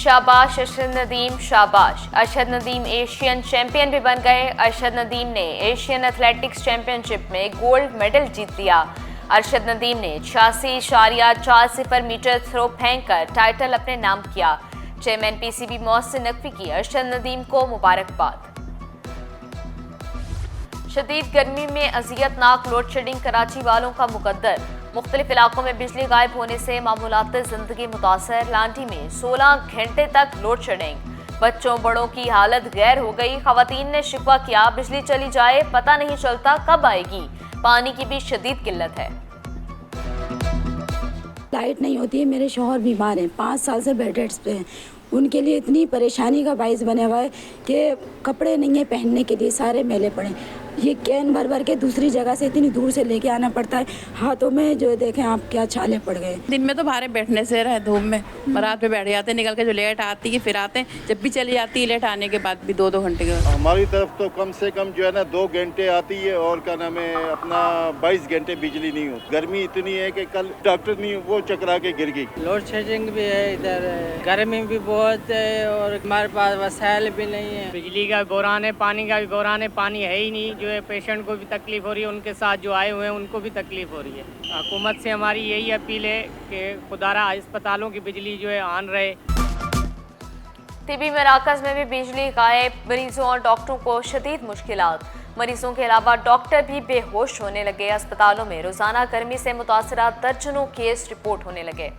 शाबाश अरशद नदीम, शाबाश। Arshad Nadeem Asian champion भी बन गए। अरशद नदीम ने एशियन एथलेटिक्स चैंपियनशिप में गोल्ड मेडल जीत लिया। अरशद नदीम ने 86.40 मीटर थ्रो फेंककर टाइटल अपने नाम किया। चेयरमैन पीसीबी मोहसिन नकवी की अरशद नदीम को मुबारकबाद। शदीद गर्मी में अजियतनाक लोड शेडिंग कराची वालों का मुकद्दर। मुख्तलिफ इलाकों में बिजली गायब होने से मामूलात जिंदगी मुतासर। लांडी में 16 घंटे तक लोड शेडिंग। बच्चों बड़ों की हालत गैर हो गई। खवातीन ने शिकवा किया, बिजली चली जाए पता नहीं चलता कब आएगी। पानी की भी शदीद किल्लत है। लाइट नहीं होती है। मेरे शौहर बीमार हैं, 5 साल से बेड रेस्ट पे हैं। उनके लिए इतनी परेशानी का बाइस बने हुआ है कि कपड़े नहीं है पहनने के लिए, सारे मैले पड़े। ये कैन भर भर के दूसरी जगह से इतनी दूर से लेके आना पड़ता है। हाथों में जो देखें आप क्या छाले पड़ गए। दिन में तो बाहर बैठने से रहे धूप में, रात पे बैठ जाते, निकल के जो लेट आती है फिर आते हैं। जब भी चली जाती है लेट आने के बाद भी 2-2 घंटे के। हमारी तरफ तो कम से कम जो है ना 2 घंटे आती है और क्या नाम है अपना 22 घंटे बिजली नहीं होती। गर्मी इतनी है कि कल डॉक्टर नहीं वो चकरा के गिर गई। लोड शेडिंग भी है इधर, गर्मी भी बहुत है और हमारे पास वसाइल भी नहीं है। बिजली का बोरान है, पानी का भी बोरान है, पानी है ही नहीं। जो है पेशेंट को भी तकलीफ हो रही है, उनके साथ जो आए हुए हैं उनको भी तकलीफ हो रही है। हुकूमत से हमारी यही अपील है कि खुदारा अस्पतालों की बिजली जो है ऑन रहे। तिबी मराकज में भी बिजली गायब। मरीजों और डॉक्टरों को शदीद मुश्किलात। मरीजों के अलावा डॉक्टर भी बेहोश होने लगे। अस्पतालों में रोजाना गर्मी से मुतासरा दर्जनों केस रिपोर्ट होने लगे।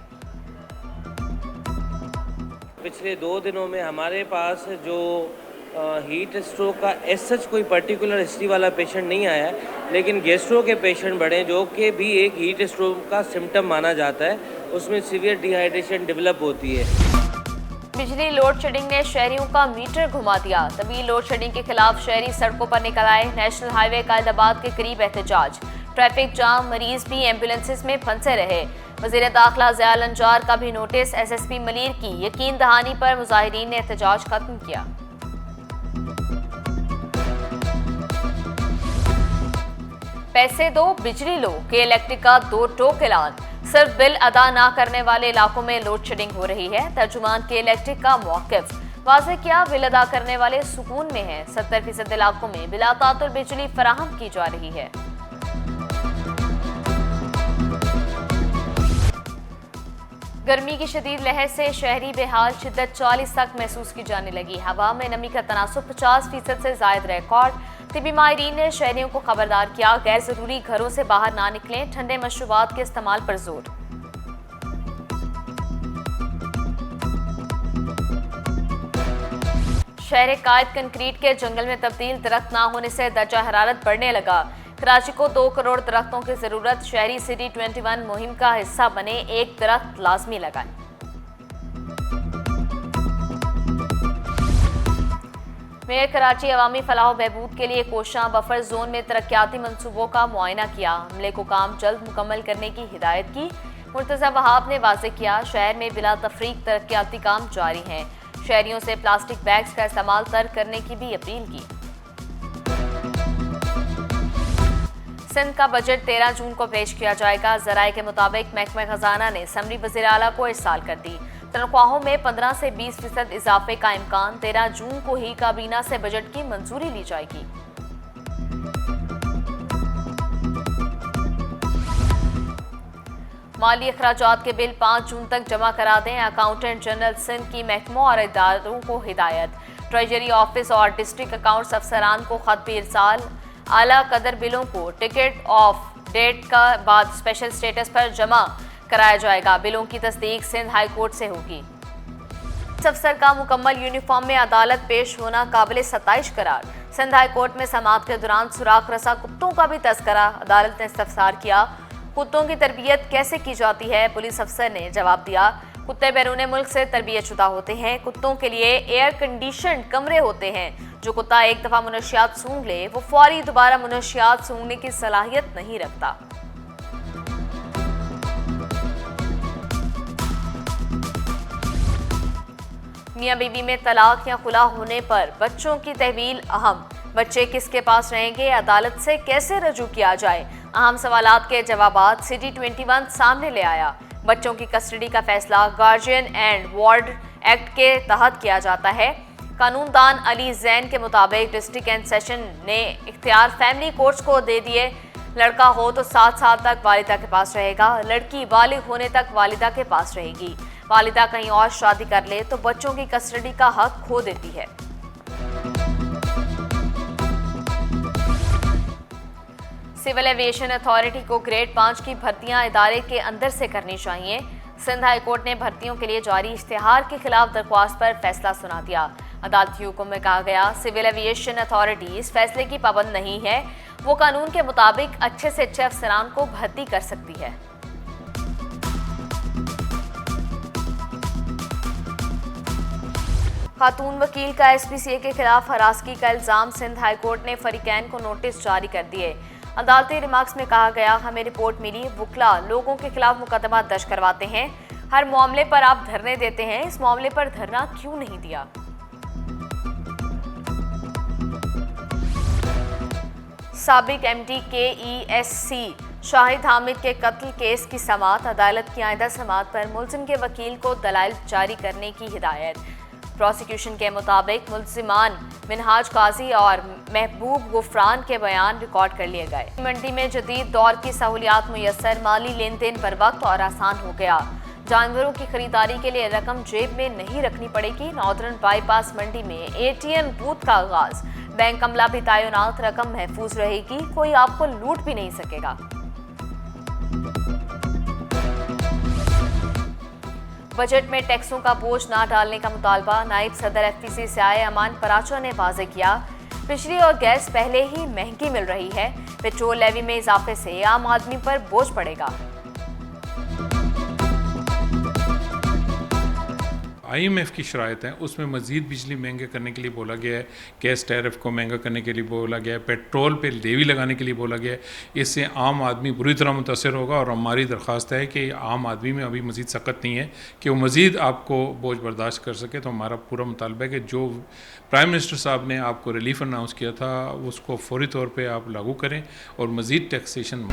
पिछले 2 दिनों में हमारे पास जो हीट स्ट्रोक का सच कोई पर्टिकुलर हिस्ट्री वाला पेशेंट नहीं आया है, लेकिन गैस्ट्रो के पेशेंट बढ़े जो कि भी एक हीट स्ट्रोक का सिम्टम माना जाता है। उसमें सीवियर डिहाइड्रेशन डेवलप होती है। बिजली लोड शेडिंग ने शहरियों का मीटर घुमा दिया। तवील लोड शेडिंग के खिलाफ शहरी सड़कों पर निकल आए। नेशनल हाईवे कायदाबाद के करीब एहतजाज, ट्रैफिक जाम, मरीज भी एम्बुलेंसेस में फंसे रहे। वज़ीर दाखिला ज़ियाउल अंजार का भी नोटिस। SSP मलीर की यकीन दहानी पर मुजाहिरीन ने एहतजाज खत्म किया। पैसे दो बिजली लो के इलेक्ट्रिक का 2 टोक ऐलान। सिर्फ बिल अदा ना करने वाले इलाकों में लोड शेडिंग हो रही है। तर्जुमान के इलेक्ट्रिक का मौक़िफ़ वाज़ेह किया, बिल अदा करने वाले सुकून में हैं। 70% इलाकों में बिला तातुल बिजली फराहम की जा रही है। गर्मी की शदीद लहर से शहरी बेहाल, शिद्दत 40 तक महसूस की जाने लगी। हवा में नमी का तनासुब 50% से ज़ायद रिकॉर्ड। तिबी माहिरीन ने शहरियों को खबरदार किया, गैर ज़रूरी घरों से बाहर ना निकलें। ठंडे मशरूबात के इस्तेमाल पर जोर। शहर कायद कंक्रीट के जंगल में तब्दील, दरख्त ना होने से दर्जा हरारत बढ़ने लगा। कराची को 2 करोड़ दरख्तों की जरूरत। शहरी सिटी 21 मुहिम का हिस्सा बने, 1 दरख्त लाजमी लगाएं। मेयर कराची अवामी फलाह बहबूद के लिए कोशां, बफर जोन में तरक्याती मंसूबों का मुआयना किया। अमले को काम जल्द मुकम्मल करने की हिदायत की। मुर्तज़ा वहाब ने वाज़ेह किया, शहर में बिला तफरीक तरक्याती काम जारी हैं। शहरियों से प्लास्टिक बैग्स का इस्तेमाल तर्क करने की भी अपील की। सिंध का बजट 13 जून को पेश किया जाएगा। ज़राए के मुताबिक महकमा खजाना ने समरी वज़ीर आला को इरसाल कर दी। तनख्वाहों में 15 से 20% इजाफे का इम्कान। 13 जून को ही काबीना से बजट की मंजूरी ली जाएगी। माली अखराजात के बिल 5 जून तक जमा करा दें। अकाउंटेंट जनरल सिंध की महकमों और इदारों को हिदायत। ट्रेजरी ऑफिस और डिस्ट्रिक्ट अकाउंट्स अफसरान को खत भी इरसाल। आला कदर बिलों को टिकट ऑफ डेट का बाद स्पेशल स्टेटस पर जमा कराया जाएगा। बिलों की तस्दीक सिंध हाई कोर्ट से होगी। अफसर का मुकम्मल यूनिफॉर्म में अदालत पेश होना काबिल सताइश करार। सिंध हाई कोर्ट में समाअत के दौरान सुराख रसा कुत्तों का भी तस्करा। अदालत ने इस्तफसार किया, कुत्तों की तरबियत कैसे की जाती है? पुलिस अफसर ने जवाब दिया, कुत्ते बैरून मुल्क से तरबियत शुदा होते हैं। कुत्तों के लिए एयर कंडीशन कमरे होते हैं। जो कुत्ता एक दफ़ा मुनशियात सूंघ ले वो फौरी दोबारा मुनशियात सूंघने की सलाहियत नहीं रखता। मियां बीवी में तलाक या खुला होने पर बच्चों की तहवील अहम। बच्चे किसके पास रहेंगे? अदालत से कैसे रजू किया जाए? अहम सवालात के जवाबात सिटी 21 सामने ले आया। बच्चों की कस्टडी का फैसला गार्जियन एंड वार्ड एक्ट के तहत किया जाता है। कानूनदान अली जैन के मुताबिक डिस्ट्रिक्ट एंड सेशन ने इख्तियार फैमिली कोर्ट्स को दे दिए। लड़का हो तो 7 साल तक वालिदा के पास रहेगा, लड़की बालिग होने तक वालिदा के पास रहेगी। वालिदा कहीं और शादी कर ले तो बच्चों की कस्टडी का हक खो देती है। सिविल एविएशन अथॉरिटी को ग्रेड 5 की भर्तियां इदारे के अंदर से करनी चाहिए। सिंध हाई कोर्ट ने भर्तियों के लिए जारी इश्तिहार के खिलाफ दरख्वास्त पर फैसला सुना दिया। अदालती हुक्म में कहा गया, सिविल एविएशन अथॉरिटी इस फैसले की पाबंद नहीं है, वो कानून के मुताबिक अच्छे से अच्छे अफसरान को भर्ती कर सकती है। खातून वकील का एसपीसीए के खिलाफ हरासगी का इल्जाम सिंध हाई कोर्ट ने फरीकैन को नोटिस जारी कर दिए। अदालती रिमार्क्स में कहा गया, हमें रिपोर्ट मिली, वुकला लोगों के खिलाफ मुकदमा दर्ज करवाते हैं, हर मामले पर आप धरने देते हैं, इस मामले पर धरना क्यों नहीं दिया। साबिक एमडी के ईएससी शाहिद हामिद के कत्ल केस की समाअत, अदालत की आइंदा समाअत पर मुल्जिम के वकील को दलाइल जारी करने की हिदायत। प्रोसिक्यूशन के मुताबिक मुल्जिमान मिनहाज काजी और महबूब गुफरान के बयान रिकॉर्ड कर लिए गए। मंडी में जदीद दौर की सहूलियात मुयस्सर, माली लेन देन बर वक्त और आसान हो गया। जानवरों की खरीदारी के लिए रकम जेब में नहीं रखनी पड़ेगी। नॉर्दर्न बाईपास मंडी में एटीएम बूथ का आगाज, बैंक अमला भी तैनात, रकम महफूज रहेगी, कोई आपको लूट भी नहीं सकेगा। बजट में टैक्सों का बोझ ना डालने का मुतालबा, नायब सदर एफपीसी से आए अमान पराचो ने वाज़ेह किया। बिजली और गैस पहले ही महंगी मिल रही है, पेट्रोल लेवी में इजाफे से आम आदमी पर बोझ पड़ेगा। IMF की शराइत हैं, उसमें मज़ीद बिजली महंगे करने के लिए बोला गया है, गैस टैरिफ को महंगा करने के लिए बोला गया है, पेट्रोल पे लेवी लगाने के लिए बोला गया है। इससे आम आदमी बुरी तरह मुतासर होगा और हमारी दरख्वास्त है कि आम आदमी में अभी मज़ीद सख्त नहीं है कि वो मज़ीद आपको बोझ बर्दाश्त कर सके। तो हमारा पूरा मुतालबा है कि जो प्राइम मिनिस्टर साहब ने आपको रिलीफ अनाउंस किया था उसको फौरी तौर पर आप लागू करें और मज़ीद टैक्सेशन